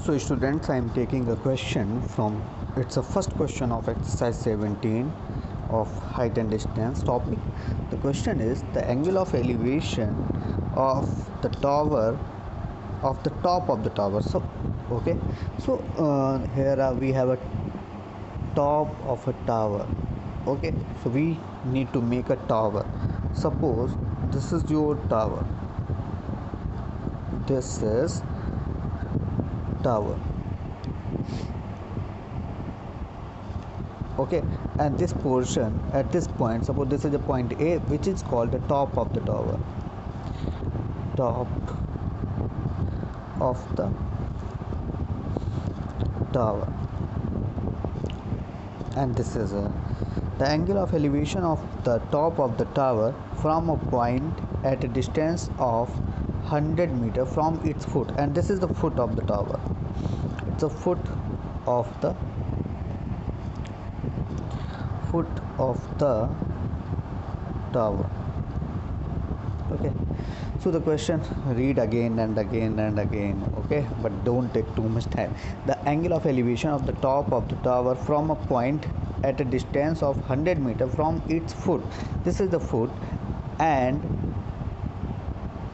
So students, I am taking a question from, it's a first question of exercise 17 of height and distance topic. The question is the angle of elevation of the tower, of the top of the tower. So okay, so here we have a top of a tower. Okay, so we need to make a tower. Suppose this is your tower, this is tower. Okay, and this portion at this point, suppose this is the point A, which is called the top of the tower, top of the tower, and this is the angle of elevation of the top of the tower from a point at a distance of 100 meter from its foot, and this is the foot of the tower. It's a foot of the tower. Okay, so the question read again and again and again. Okay, but don't take too much time. The angle of elevation of the top of the tower from a point at a distance of 100 meter from its foot, this is the foot, and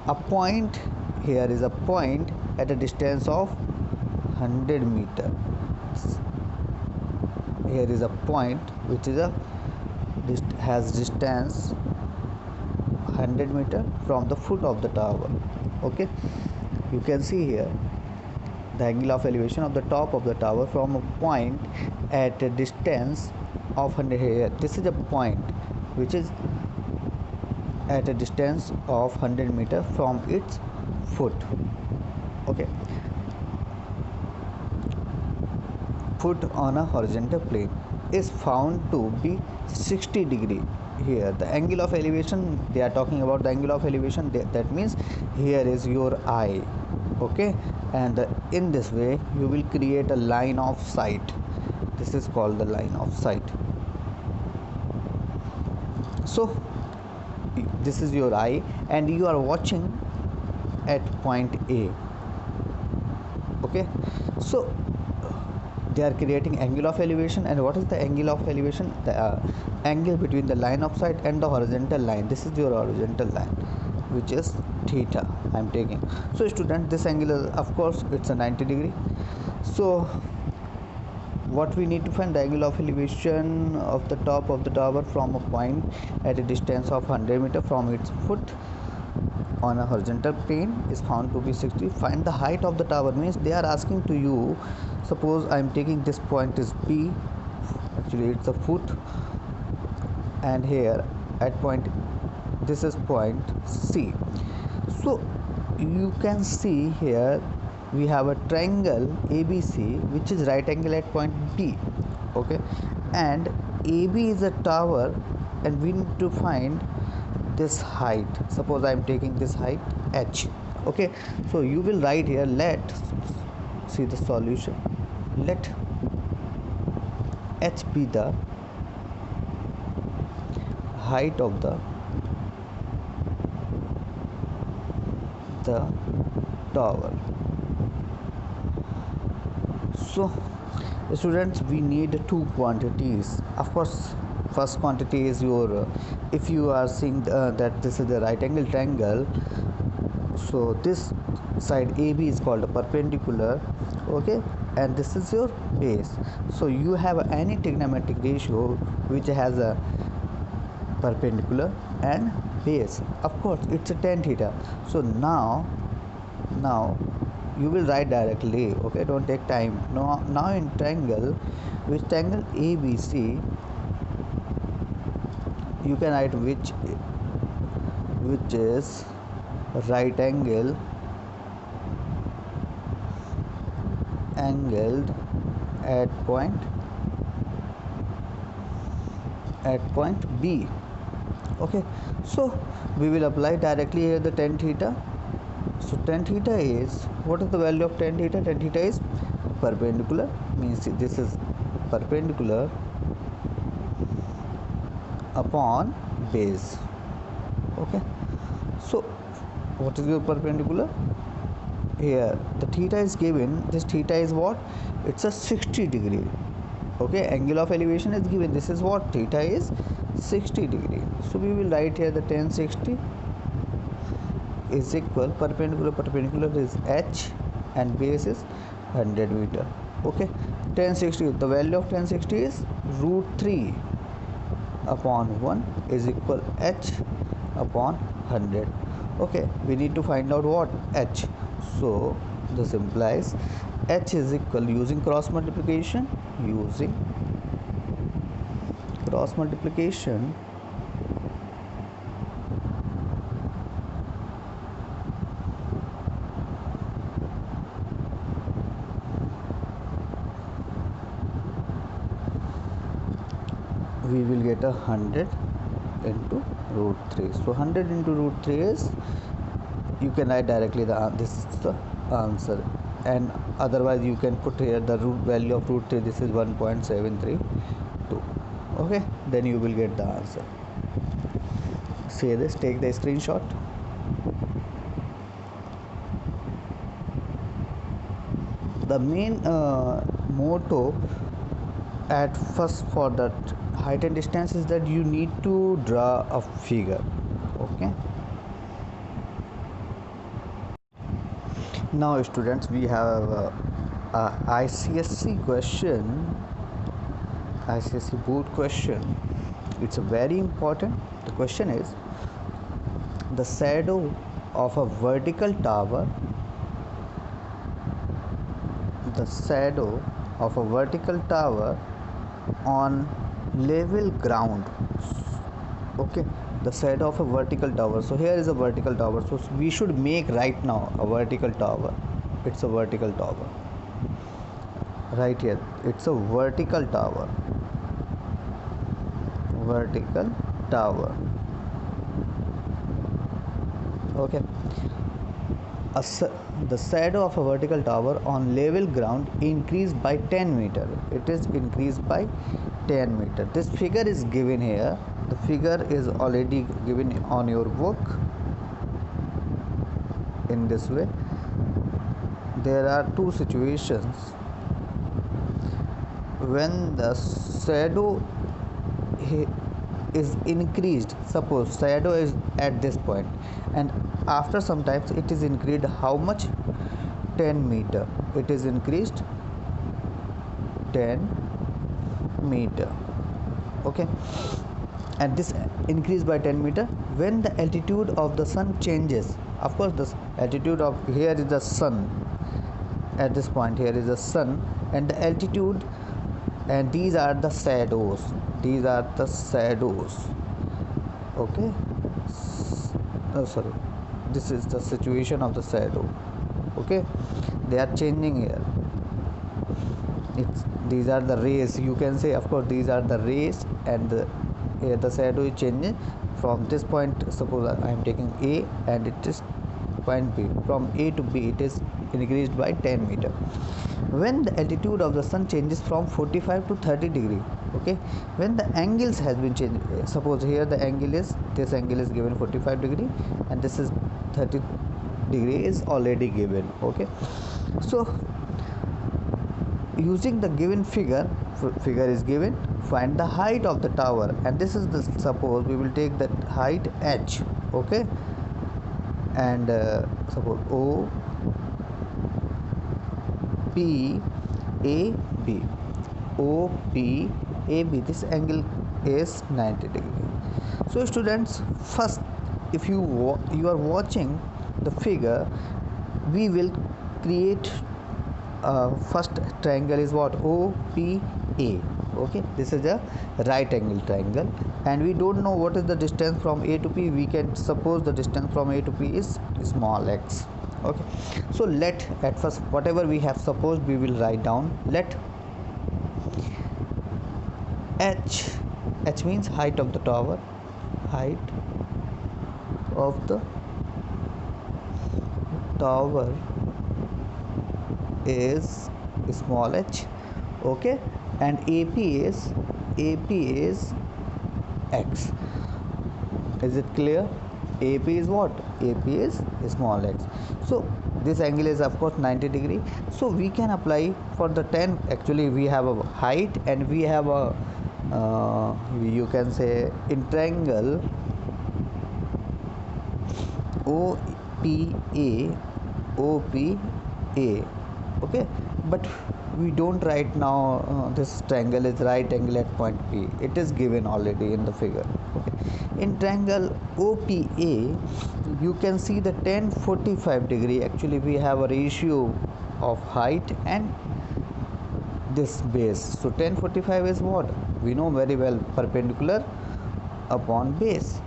a point, here is a point at a distance of 100 meter. Here is a point which is has distance 100 meter from the foot of the tower. Okay, you can see here the angle of elevation of the top of the tower from a point at a distance of 100. Here this is a point which is at a distance of 100 meter from its foot. Okay, foot on a horizontal plane is found to be 60 degree. Here the angle of elevation, they are talking about the angle of elevation, that means here is your eye. Okay, and in this way you will create a line of sight. This is called the line of sight. So this is your eye and you are watching at point A. Okay, so they are creating angle of elevation. And what is the angle of elevation? The angle between the line of sight and the horizontal line. This is your horizontal line, which is theta. I am taking. So student, this angle is, of course, it's a 90 degree. So what we need to find, the angle of elevation of the top of the tower from a point at a distance of 100 meter from its foot on a horizontal plane is found to be 60. Find the height of the tower, means they are asking to you, suppose I am taking this point is B, actually it's a foot, and here at point, this is point C. So you can see here we have a triangle ABC which is right angle at point B. Okay, and AB is a tower and we need to find this height. Suppose I am taking this height H. Okay, so you will write here, let see the solution, let H be the height of the tower. So students, we need two quantities. Of course, first quantity is your, if you are seeing that this is the right angle triangle, so this side AB is called a perpendicular. Okay, and this is your base. So you have any trigonometric ratio which has a perpendicular and base. Of course, it's a tan theta. So now you will write directly. Okay, don't take time. Now in triangle, with triangle ABC, you can write which is right angled at point B. Okay, so we will apply directly here the tan theta. So tan theta is, what is the value of tan theta? Tan theta is perpendicular, means this is perpendicular upon base. Okay, so what is your perpendicular? here the theta is given. This theta is what? It's a 60 degree. Okay, angle of elevation is given. This is what? Theta is 60 degree. So we will write here the tan 60 is equal, perpendicular is h and base is 100 meter. Okay, tan 60, the value of tan 60 is root 3 upon 1 is equal h upon 100. Okay, we need to find out what? H. So this implies h is equal, using cross multiplication, we will get 100 into root 3. So 100 into root 3 is, you can write directly this is the answer, and otherwise you can put here the root value of root 3. This is 1.732. okay, then you will get the answer. Say this, take the screenshot. The main motto at first for that height and distance is that you need to draw a figure. Okay, now students, we have a ICSE question, ICSE board question. It's a very important. The question is, the shadow of a vertical tower, on level ground. Okay, the shadow of a vertical tower. So here is a vertical tower, so we should make right now a vertical tower. It's a vertical tower right here. It's a vertical tower. Okay, the shadow of a vertical tower on level ground increased by 10 meter. It is increased by 10 meter. This figure is given here. The figure is already given on your book in this way. There are two situations when the shadow is increased. Suppose shadow is at this point, and after some times it is increased how much? 10 meter. It is increased 10 meter. Okay, and this increase by 10 meter when the altitude of the sun changes. Of course, the altitude of, here is the sun, at this point here is the sun, and the altitude, and these are the shadows. Okay, sorry, this is the situation of the shadow. Okay, they are changing here. These are the rays, you can say. Of course, these are the rays, and here the shadow is changing from this point. Suppose I am taking A and it is point B. From A to B it is increased by 10 meter when the altitude of the sun changes from 45 to 30 degree. Okay, when the angles has been changed. Suppose here the angle is, this angle is given 45 degree, and this is 30 degree is already given. Okay, so using the given figure is given, find the height of the tower, and this is the, suppose we will take that height h. Okay, and suppose O P A B, this angle is 90 degree. So students, first, if you are watching the figure, we will create first triangle is what? OPA. Okay, this is a right angle triangle, and we don't know what is the distance from A to P. We can suppose the distance from A to P is small x. Okay, so let, at first whatever we have supposed, we will write down. Let h means height of the tower, is small h. Okay, and AP is x. Is it clear? AP is what? AP is small x. So this angle is of course 90 degree. So we can apply for the 10. Actually we have a height and we have a you can say in triangle OPA, OPA, okay, but we don't write now this triangle is right angle at point P. It is given already in the figure. Okay, in triangle OPA you can see the 1045 degree. Actually we have a ratio of height and this base. So 1045 is what we know very well, perpendicular upon base.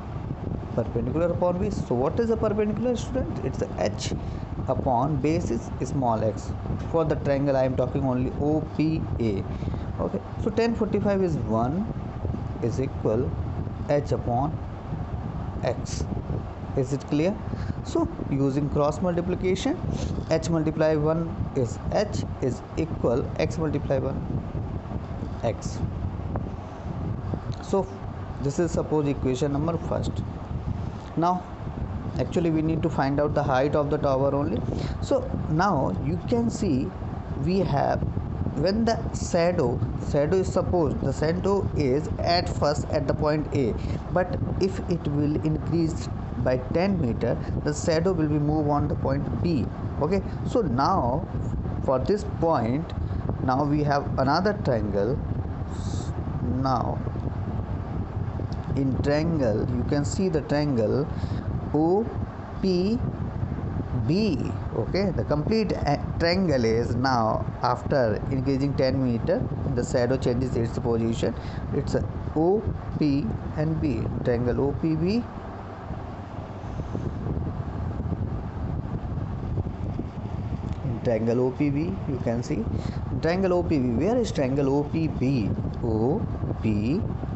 Perpendicular upon base. So what is a perpendicular, student? It's the h upon base is small x. For the triangle I am talking only OPA. Okay, so 1045 is 1 is equal h upon x. Is it clear? So using cross multiplication, h multiply 1 is h is equal x multiply 1 x. So this is suppose equation number first. Now actually we need to find out the height of the tower only. So now you can see we have, when the shadow is supposed, the shadow is at first at the point A, but if it will increase by 10 meter, the shadow will be move on the point B. Okay, so now for this point, now we have another triangle. Now in triangle you can see the triangle OPB. Okay, the complete triangle is now after increasing 10 meter, the shadow changes its position. It's a OP and B, triangle OPB. In triangle OPB you can see triangle OPB. Where is triangle OPB? OP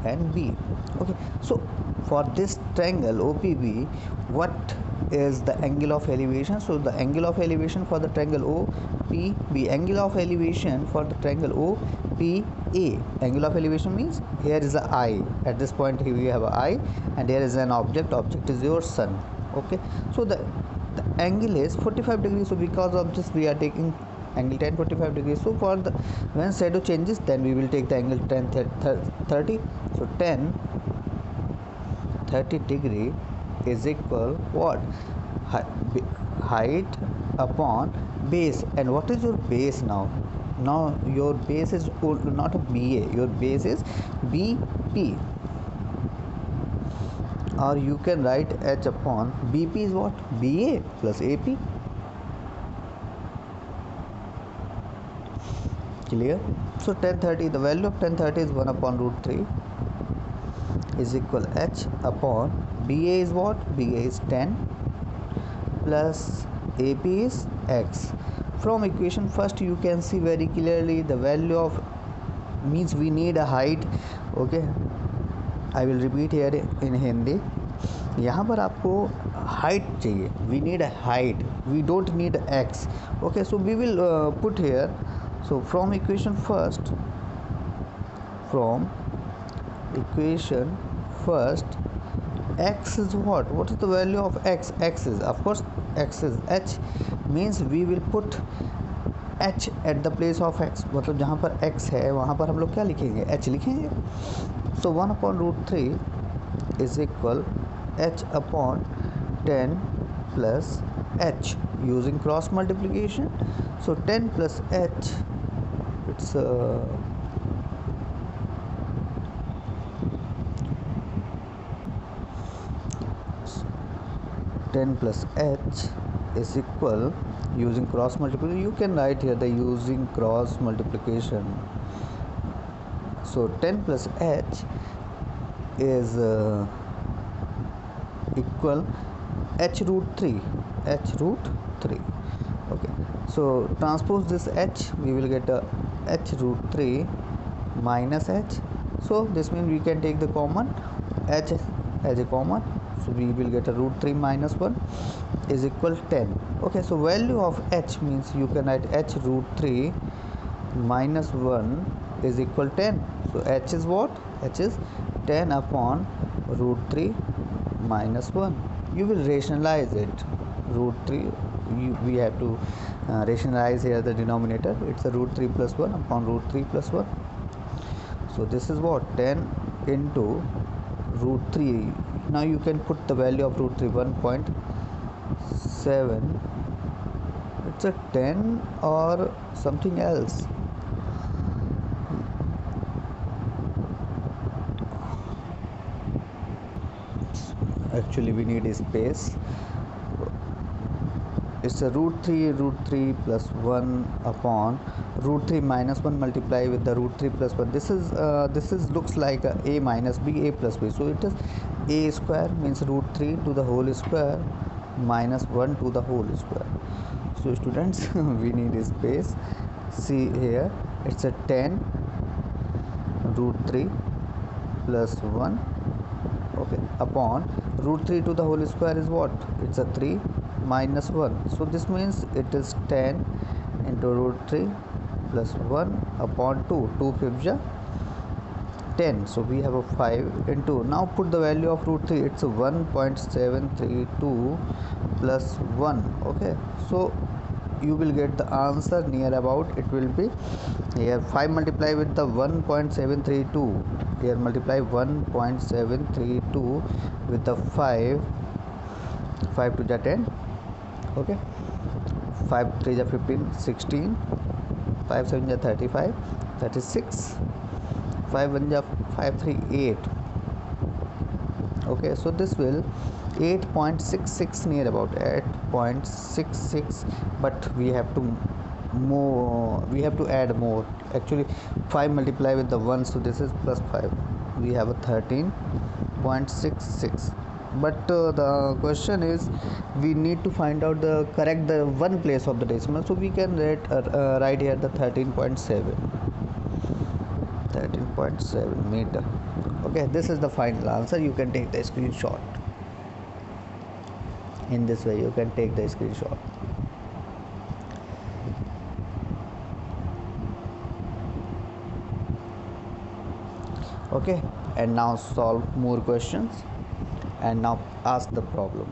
and B. Okay, so for this triangle OPB, what is the angle of elevation? So the angle of elevation for the triangle OPB, angle of elevation for the triangle OPA, angle of elevation means here is a eye, at this point here we have a eye, and here is an object is your sun. Okay, so the angle is 45 degrees. So because of this we are taking angle 1045 degrees. So for the when shadow changes, then we will take the angle 1030. So 1030 degree is equal what? Height upon base. And what is your base now? Now your base is not a BA, your base is BP, or you can write h upon BP is what? BA plus AP. Clear? So 1030, the value of 1030 is 1 upon root 3 is equal h upon BA is what? BA is 10 plus AP is x. From equation first you can see very clearly the value of, means we need a height. Okay, I will repeat here in Hindi. यहाँ पर आपको height चाहिए, we need a height, we don't need x. Okay, so we will put here. So from equation first, x is what? What is the value of x? X is, of course, x is h, means we will put h at the place of x. मतलब जहाँ पर x है वहाँ पर हम लोग क्या लिखेंगे? h लिखेंगे. So 1 upon root 3 is equal h upon 10 plus h using cross multiplication. So 10 plus h, it's 10 plus h is equal, using cross multiplication you can write here the using cross multiplication. So 10 plus h is equal h root 3. Okay, so transpose this h, we will get a h root 3 minus h. So this means we can take the common h as a common. So we will get a root 3 minus 1 is equal 10. Okay, so value of h means you can write h root 3 minus 1 is equal 10. So h is what? H is 10 upon root 3 minus 1. You will rationalize it. Root 3 we have to rationalize here the denominator. It's a root 3 plus 1 upon root 3 plus 1. So this is what, 10 into root 3. Now you can put the value of root 3, 1.7. It's a 10 or something else. Actually we need a space. It's a root 3 plus 1 upon root 3 minus 1 multiply with the root 3 plus 1. This is looks like a minus b, a plus b. So it is a square, means root 3 to the whole square minus 1 to the whole square. So students, we need a space. See here, it's a 10 root 3 plus 1, okay, upon root 3 to the whole square is what? It's a 3 minus 1. So this means it is 10 into root 3 plus 1 upon 2. 2 fifths are 10. So we have a 5 into, now put the value of root 3. It's a 1.732 plus 1. Okay, so you will get the answer near about, it will be here 5 multiply with the 1.732. here multiply 1.732 with the 5 to the 10. Okay, 5 3 is 15, 16, 5 7 is 35, 36, 5 1 is 5 3 8. Okay, so this will 8.66 near about 8.66, but we have to add more. Actually 5 multiply with the 1, so this is plus 5. We have a 13.66. but the question is, we need to find out the one place of the decimal, so we can write here the 13.7 meter. Okay, this is the final answer. You can take the screenshot. In this way you can take the screenshot. Okay, and now solve more questions, and now ask the problem.